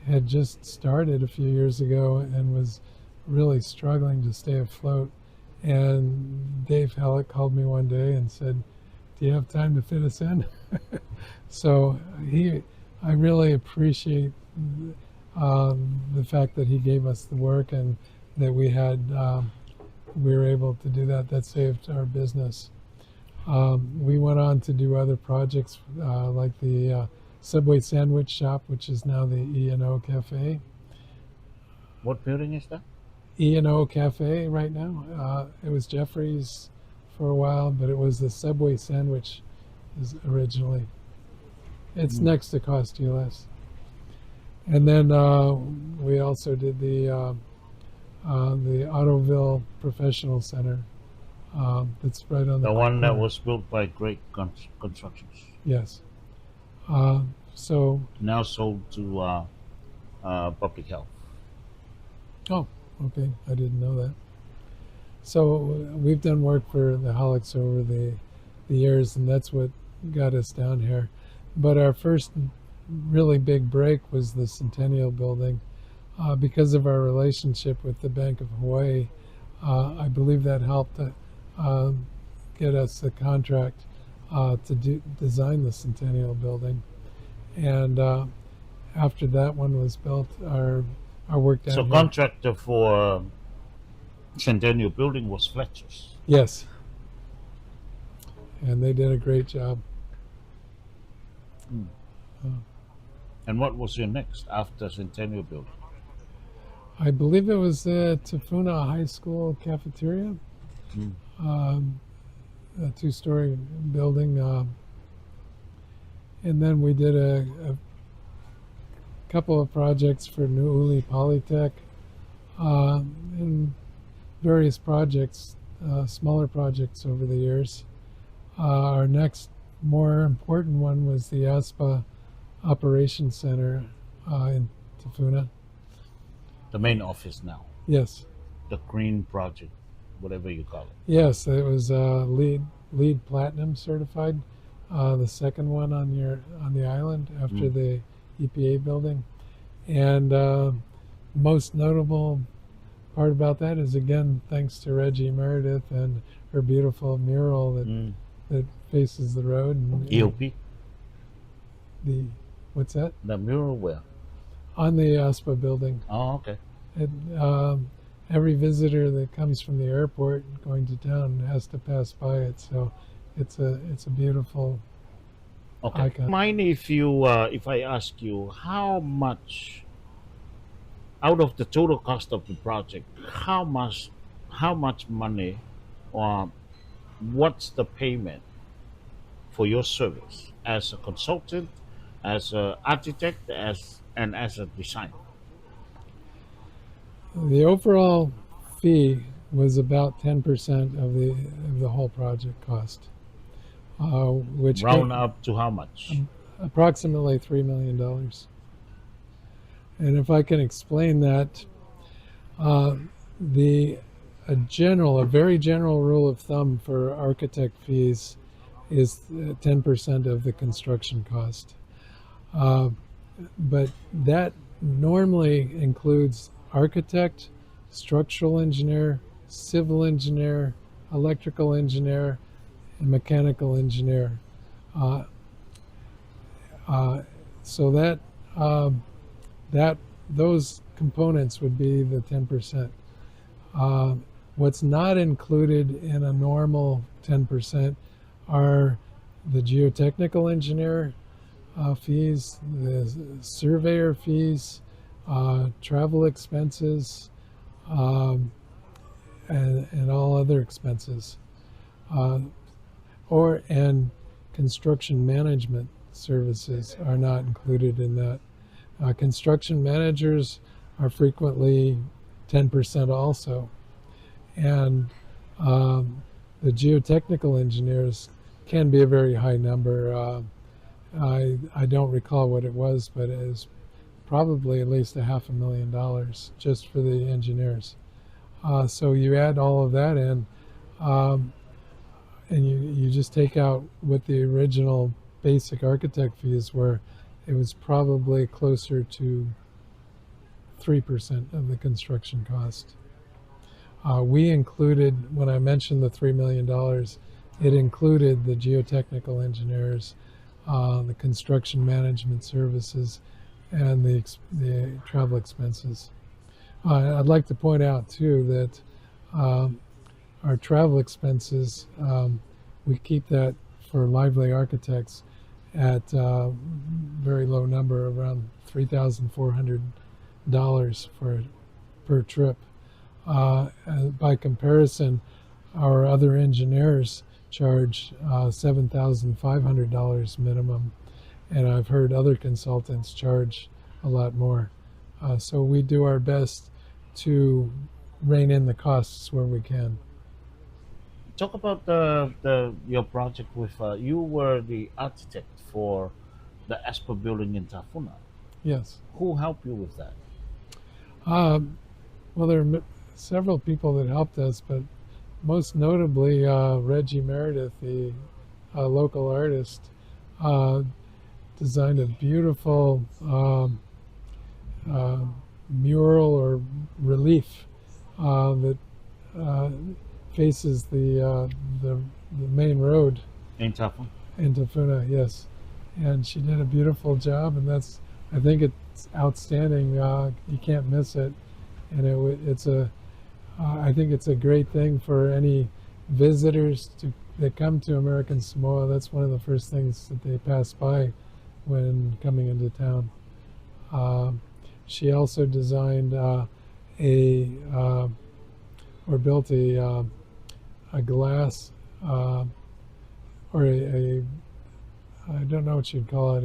Speaker 3: had just started a few years ago and was really struggling to stay afloat. And Dave Halleck called me one day and said, "Do you have time to fit us in?" So I really appreciate the fact that he gave us the work and that we were able to do that. That saved our business. We went on to do other projects like the Subway Sandwich Shop, which is now the E&O Cafe.
Speaker 2: What building is that?
Speaker 3: E&O Cafe right now. It was Jeffrey's for a while, but it was the Subway Sandwich originally. It's next to Costulas. And then we also did the Ottoville Professional Center. That's right on
Speaker 2: The
Speaker 3: the
Speaker 2: one that
Speaker 3: corner.
Speaker 2: was built by Great Constructions.
Speaker 3: Yes. So,
Speaker 2: Now sold to Public Health.
Speaker 3: oh, okay. I didn't know that. So we've done work for the Hallecks over the years, and that's what got us down here. But our first really big break was the Centennial Building. Because of our relationship with the Bank of Hawaii, I believe that helped get us the contract to design the Centennial Building. And after that one was built, our work down
Speaker 2: So
Speaker 3: here.
Speaker 2: contractor for Centennial Building was Fletcher's.
Speaker 3: Yes. And they did a great job.
Speaker 2: And what was your next after Centennial Building?
Speaker 3: I believe it was the Tafuna High School cafeteria, a two-story building. And then we did a couple of projects for Nu'uli Polytech and various projects, smaller projects over the years. Our next more important one was the ASPA Operations Center in Tafuna.
Speaker 2: The main office now,
Speaker 3: Yes,
Speaker 2: the Green Project, whatever you call it.
Speaker 3: yes, it was LEED Platinum certified, the second one on the island after the EPA building, and most notable part about that is again thanks to Reggie Meredith and her beautiful mural that faces the road. And
Speaker 2: EOP,
Speaker 3: the what's that
Speaker 2: the mural where?
Speaker 3: on the ASPA building?
Speaker 2: Oh, okay.
Speaker 3: Every visitor that comes from the airport going to town has to pass by it, so it's a beautiful
Speaker 2: Okay.
Speaker 3: icon.
Speaker 2: Mind if I ask you how much out of the total cost of the project, how much money, or what's the payment for your service as a consultant, as an architect, as a designer?
Speaker 3: The overall fee was about 10% of the whole project cost, which
Speaker 2: Round up to how much?
Speaker 3: approximately $3 million. And if I can explain that, the a very general rule of thumb for architect fees is 10% of the construction cost. But that normally includes architect, structural engineer, civil engineer, electrical engineer, and mechanical engineer. Uh, so that those components would be the 10%. What's not included in a normal 10% are the geotechnical engineer fees, the surveyor fees, travel expenses, and all other expenses, and construction management services are not included in that. Construction managers are frequently 10% also, and the geotechnical engineers can be a very high number. I don't recall what it was, but it is probably at least $500,000 just for the engineers. So you add all of that in, and you just take out what the original basic architect fees were. It was probably closer to 3% of the construction cost. We included, when I mentioned the $3 million, it included the geotechnical engineers, the construction management services, and the travel expenses. I'd like to point out too that our travel expenses, we keep that for Lively Architects at a very low number, around $3,400 per trip. By comparison, our other engineers charge $7,500 minimum, and I've heard other consultants charge a lot more. So we do our best to rein in the costs where we can.
Speaker 2: Talk about your project with you were the architect for the Asper building in Tafuna.
Speaker 3: Yes.
Speaker 2: Who helped you with that?
Speaker 3: Well, there are several people that helped us, but most notably Reggie Meredith, the local artist, designed a beautiful mural or relief that faces the main road
Speaker 2: In Tafuna?
Speaker 3: in Tafuna. Yes, and she did a beautiful job, and I think it's outstanding. You can't miss it, and I think it's a great thing for any visitors that come to Amercan Samoa. That's one of the first things that they pass by when coming into town. She also designed built a glass or I don't know what you'd call it.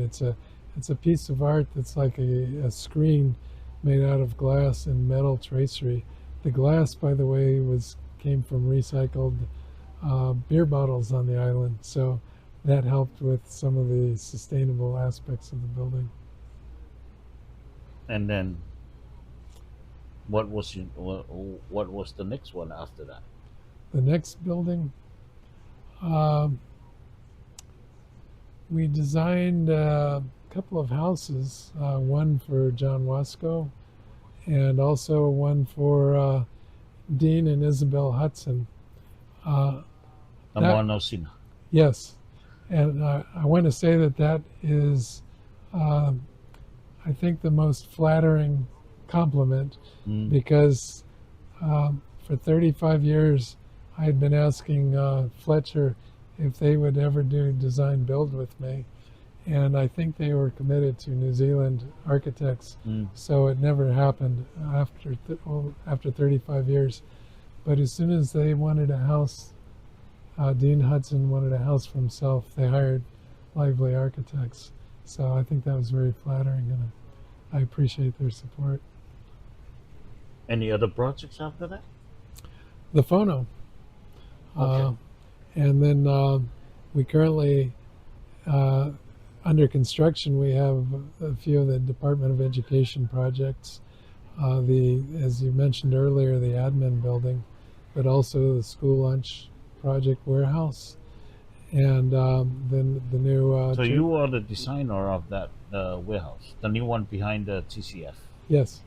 Speaker 3: It's a piece of art that's like a screen made out of glass and metal tracery. The glass, by the way, came from recycled beer bottles on the island, so that helped with some of the sustainable aspects of the building.
Speaker 2: And then what was the next one after that?
Speaker 3: The next building, we designed a couple of houses, one for John Wasco and also one for Dean and Isabel Hudson. Yes, and I want to say that is, I think, the most flattering compliment, because for 35 years I had been asking Fletcher if they would ever do design build with me, and I think they were committed to New Zealand architects, so it never happened after 35 years. But as soon as they wanted a house, Dean Hudson wanted a house for himself, they hired Lively Architects. So I think that was very flattering, and I appreciate their support.
Speaker 2: Any other projects after that?
Speaker 3: The Fono.
Speaker 2: Okay.
Speaker 3: And then we currently under construction, we have a few of the Department of Education projects. As you mentioned earlier, the admin building, but also the school lunch project warehouse, and then the new.
Speaker 2: So you are the designer of that warehouse, the new one behind the TCF.
Speaker 3: Yes,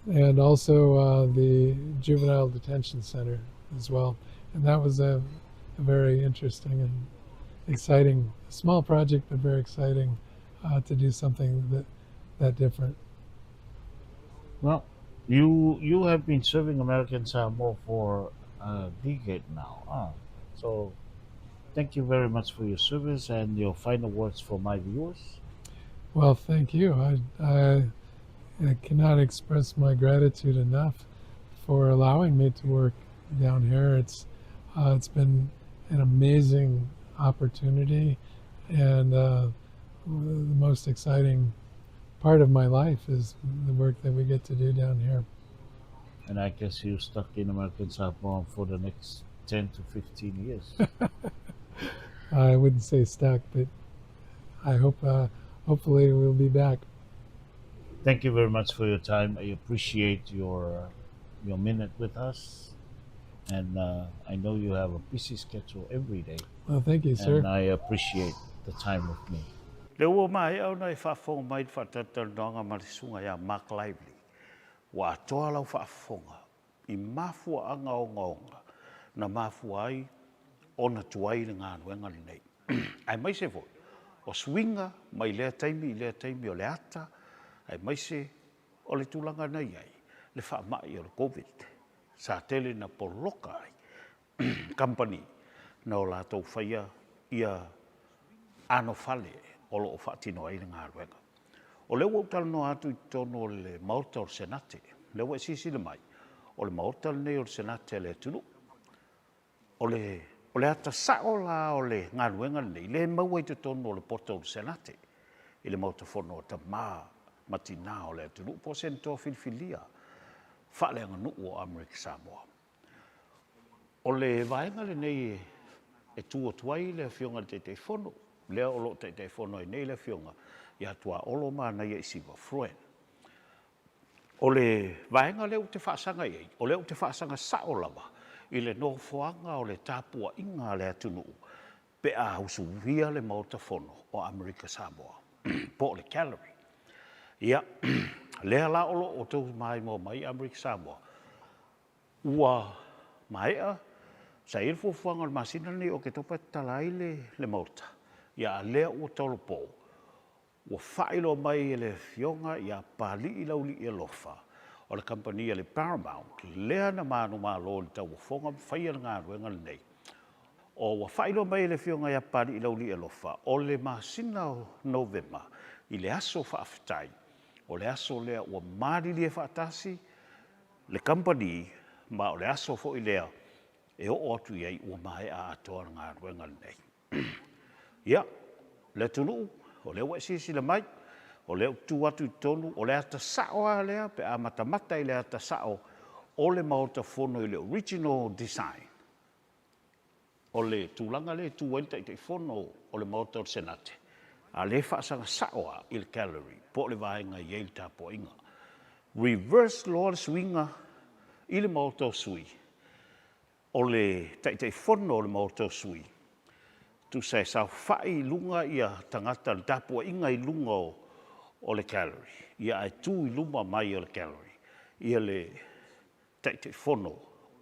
Speaker 3: and also the juvenile detention center as well, and that was a very interesting and exciting, small project, but very exciting to do something that different.
Speaker 2: Well, you have been serving American Samoa for a decade now. So thank you very much for your service and your final words for my viewers.
Speaker 3: Well, thank you. I cannot express my gratitude enough for allowing me to work down here. It's been an amazing opportunity, and the most exciting part of my life is the work that we get to do down here.
Speaker 2: And I guess you're stuck in American Samoa for the next 10 to 15 years.
Speaker 3: I wouldn't say stuck, but I hope hopefully we'll be back.
Speaker 2: Thank you very much for your time. I appreciate your minute with us. And I know you have a busy schedule every day.
Speaker 3: Well, thank you, sir.
Speaker 2: And I appreciate the time with me.
Speaker 1: Le ua mai au nei whaafonga mai whaatatal noanga marisunga ia Mark Lively. Wa atoa lau whaafonga i mafua anga o ngaonga na mafua ai ona tuai le ngā nuenga nei. Ai mai se voi, o swinga mai lea taimi o le ata, ai mai se o le tūlanga nei ai, le whaamai o le COVID. Sa tele na poloka ai, company na o lātou whaia ia ano fale o lo whaatino ai le ngā ruenga. O leo au tala no atu I tono le maota o le senate, leo e sisi le mai, o le maota le nei o le senate le tunu. O le ata sao la o le ngā ruenga nei, le maua I te tono o le porta o le senate, I le maota fono o ta matina o le tunu, po sento filifilia, Fale o Amercan Samoa. O le vaenga le nei e tua tuai le fionga te fono, lea o lo te fono I nei le fionga, ia tua olo mana ia isiwa fruen. O le vaenga leo te whaasanga iei, o leo te whaasanga sao lava, I le no foanga o le tāpua inga le atunu, pe a usuwia le maota fono o Amercan Samoa, po le calorie. Ia, lea la olo o tau mai mo mai Amercan Samoa. Ua maea, sa ilfo fuanga le masina ni o ke topa talai le maota. Ia lea ua tolo po. Ua whailo mai le fionga ia pali I lauli I lofa. O le kampania le Paramount, lea na manu malo le tau fonga whaia ngā ruenga nei. O ua whailo mai le fionga ia pali I lauli I lofa. O le masina o November, I le aso whaafitai. O le aso lea ua marili e whaatasi, le company ma o le aso fo I lea e o atu iei ua mai a atoa ngā ruenga nei. Ia, le tunu, o lea ua sisi le mai, o lea tu atu I tonu, o lea ta sao a lea, pe a matamata I lea ta sao, o le maota fono I le original design. O le tūlanga le tuwenta I te fono o le maota o senate. A le whaasanga saoa I le calorie, po le vaenga I eil tāpo inga. Reverse loa le swinga I le maota o sui. O le taitei fono o le maota o sui. Tu sai sa whai lunga ia tangata le tāpo inga I lunga o le calorie. Ia ai tū I luma mai o le calorie. Ia le taitei fono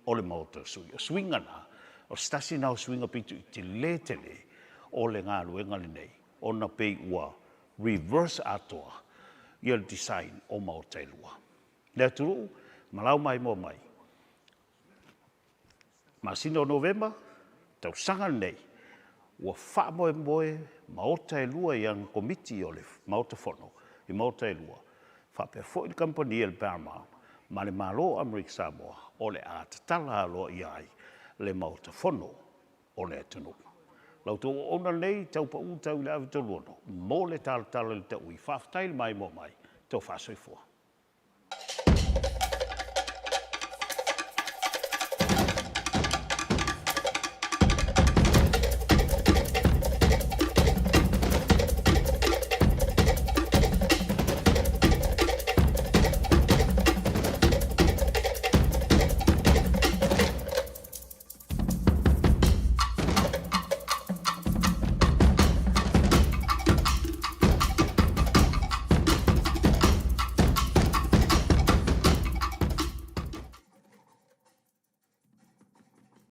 Speaker 1: o le maota o sui. O swinga na, o stasi na o swinga pitu I te le tele o le ngā luenga le nei. Ona pei ua reverse atoa ia le design o maota I lua. Lea turu, malau mai mo mai. Masina o November, tau sanga nei, ua wha moe maota I lua I ang komiti o le maota fono, I maota I lua. Wha pia fo I company le Paramount, ma le malo Amercan Samoa, o le atatala aloa I ai, le maota fono o le atunu. Lau tō ona nei tau pa u tau le awi tō luono. Mō le Talatala Le Taui. Whaftai mai mo mai. Tau whāsoifua.